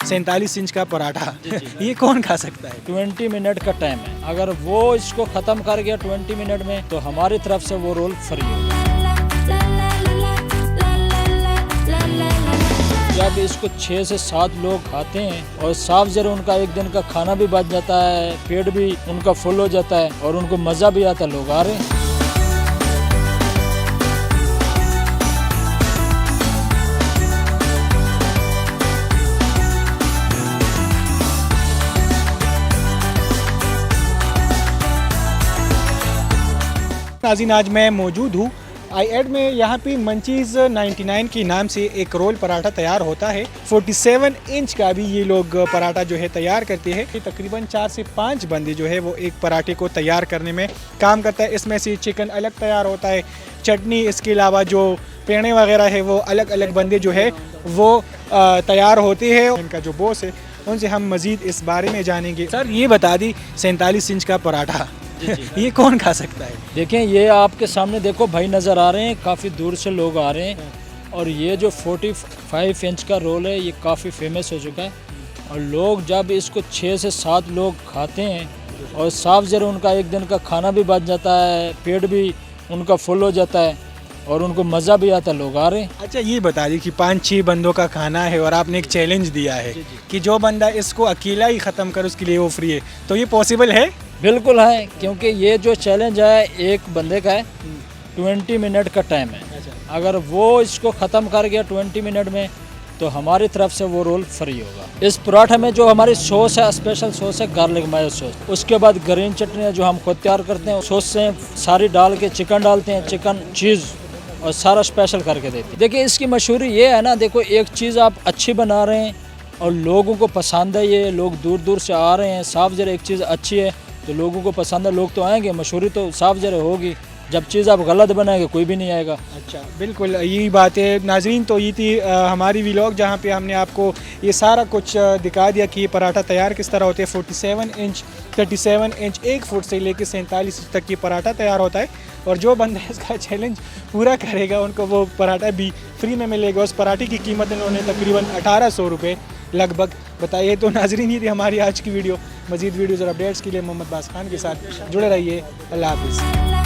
47 inch का पराठा ये कौन खा सकता है? 20 मिनट का टाइम है, अगर वो इसको ख़त्म कर गया 20 मिनट में तो हमारी तरफ से वो रोल फ्री है। जब इसको 6 से 7 लोग खाते हैं और साफ ज़रा उनका एक दिन का खाना भी बच जाता है, पेट भी उनका फुल हो जाता है और उनको मज़ा भी आता है, लोग आ रहे हैं। नाज़रीन, आज मैं मौजूद हूँ आई में। यहाँ पे मंचीज़ 99 के नाम से एक रोल पराठा तैयार होता है। 47 इंच का भी ये लोग पराठा जो है तैयार करते हैं। ये तकरीबन 4 से 5 बंदे जो है वो एक पराठे को तैयार करने में काम करता है। इसमें से चिकन अलग तैयार होता है, चटनी, इसके अलावा जो पेड़े वगैरह है वो अलग अलग बंदे जो है वो तैयार होते हैं। इनका जो बॉस है उनसे हम मज़ीद इस बारे में जानेंगे। सर, ये बता दी 47 इंच का पराठा ये कौन खा सकता है? देखें, ये आपके सामने देखो भाई नज़र आ रहे हैं, काफ़ी दूर से लोग आ रहे हैं। और ये जो 45 इंच का रोल है ये काफ़ी फेमस हो चुका है और लोग जब इसको 6 से 7 लोग खाते हैं और साफ ज़रा उनका एक दिन का खाना भी बच जाता है, पेट भी उनका फुल हो जाता है और उनको मज़ा भी आता है, लोग आ रहे हैं। अच्छा, ये बता दी कि 5-6 बंदों का खाना है और आपने एक चैलेंज दिया है कि जो बंदा इसको अकेला ही ख़त्म कर उसके लिए वो फ्री है, तो ये पॉसिबल है? बिल्कुल है, क्योंकि ये जो चैलेंज है एक बंदे का है, 20 मिनट का टाइम है। अगर वो इसको ख़त्म कर गया 20 मिनट में तो हमारी तरफ से वो रोल फ्री होगा। इस पराठे में जो हमारी सॉस है, स्पेशल सॉस है गार्लिक मायो सॉस, उसके बाद ग्रीन चटनी है जो हम खुद तैयार करते हैं, सॉस से सारी डाल के चिकन डालते हैं, चिकन चीज़ और सारा स्पेशल करके देते हैं। देखिए, इसकी मशहूरी ये है ना, देखो एक चीज़ आप अच्छी बना रहे हैं और लोगों को पसंद है, ये लोग दूर दूर से आ रहे हैं, साफ ज़रा एक चीज़ अच्छी है तो लोगों को पसंद है, लोग तो आएंगे, मशहूरी तो साफ ज़रा होगी। जब चीज़ आप गलत बनाएंगे कोई भी नहीं आएगा। अच्छा, बिल्कुल यही बात है नाजरीन। तो ये थी हमारी व्लॉग जहाँ पे हमने आपको ये सारा कुछ दिखा दिया कि ये पराठा तैयार किस तरह होते हैं। 47 इंच, 37 इंच, 1 फुट से लेकर 47 इंच तक ये पराठा तैयार होता है और जो बंदा इसका चैलेंज पूरा करेगा उनको वो पराठा भी फ्री में मिलेगा। उस पराठे की कीमत इन्होंने तकरीबन 1800 रुपये लगभग बताइए। तो नाजरीन, ये थी हमारी आज की वीडियो। मज़ीद वीडियोज़ और अपडेट्स के लिए मोहम्मद बास खान के साथ जुड़े रहिए। अल्लाह हाफ़िज़।